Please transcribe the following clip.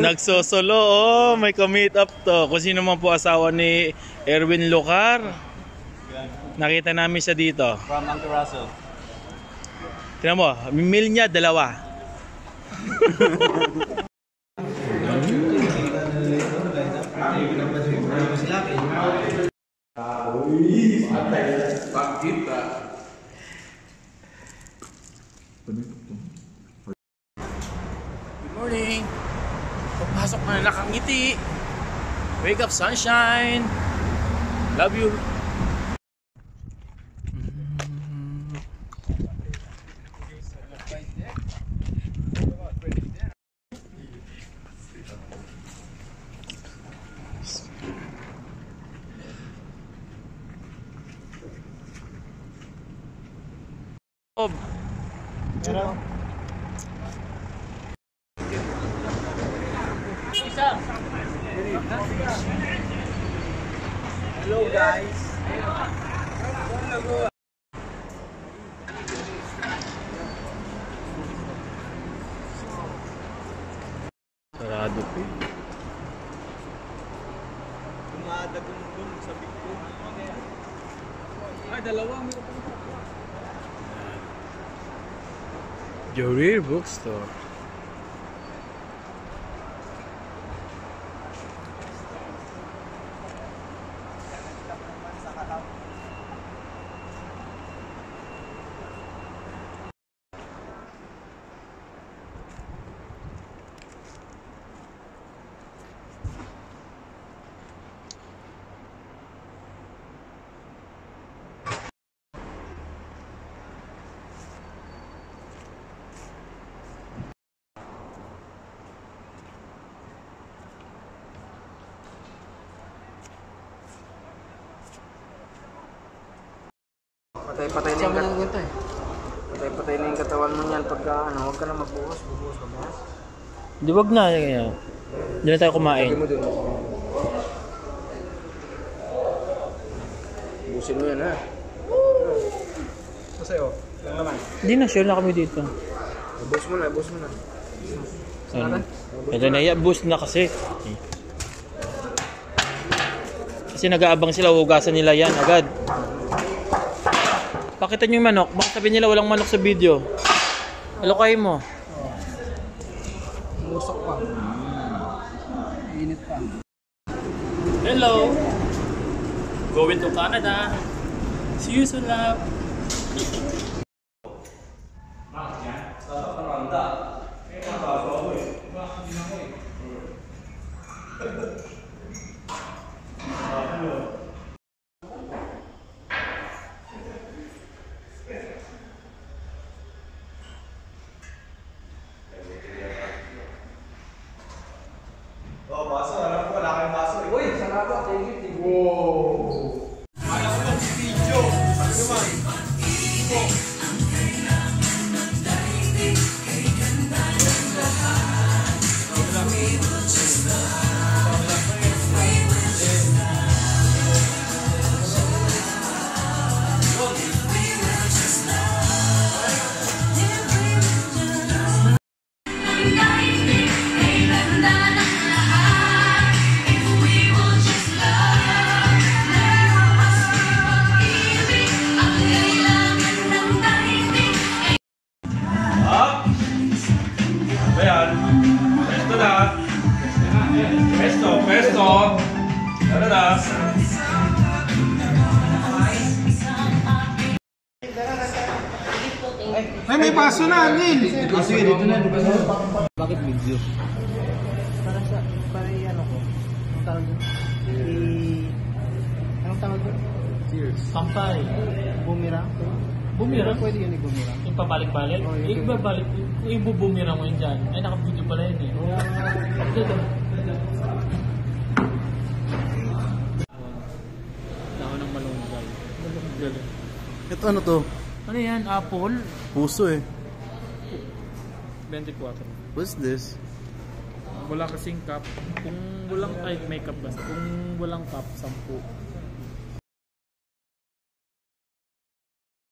Nagsosolo, oh, may ka-meet up to. Kung sino man po asawa ni Erwin Lucar. Nakita namin siya dito. From Uncle Russell. Tignan mo, meal niya, 2. Good morning. Papasok na nakangiti. Wake up, sunshine. Love you. Oh. Hello guys. Sarado po. Dumadagong dun sa big po. Ay, 2. Jorir Bookstore. Patay-patay na yung katawan mo niyan pagka huwag ka na magbuhos ka ba? Di wag na. Di na tayo kumain. Lagay mo dun. Busin mo yan ha. Masa'yo. Lang naman. Hindi na, share na kami dito. Bus mo na. Ano? Ito na, boost na kasi. Kasi nag-aabang sila, hugasan nila yan agad. Pakita nyo yung manok. Baka sabihin nila walang manok sa video. Alokay mo. Musok pa. Init pa. Hello! Going to Canada. See you soon, love. Oh, baso. Alam ko, wala kayong baso. Uy, salamat. Thank you. Wow! Wala ko lang video. Ano naman? Pesto. Ano na? Ay, may paso na, Neil! Sige, dito na. Bakit video? Para ano ko? Anong tawag doon? Anong tawag doon? Cheers. Pampay. Bumirang? Bumirang? Pwede yun i-bumirang. Yung pabalik-balik? Oh, Yung ibabalik. Kung ibubumirang mo yun dyan. Ay, naka-video pala yun eh. Dito. Tao ng malunggay. Malunggay. Ito ano to? Ano yan? Apple? Puso eh. 24. What's this? Wala kasing cup. Kung walang, ay may cup ba? Kung walang cup, 10.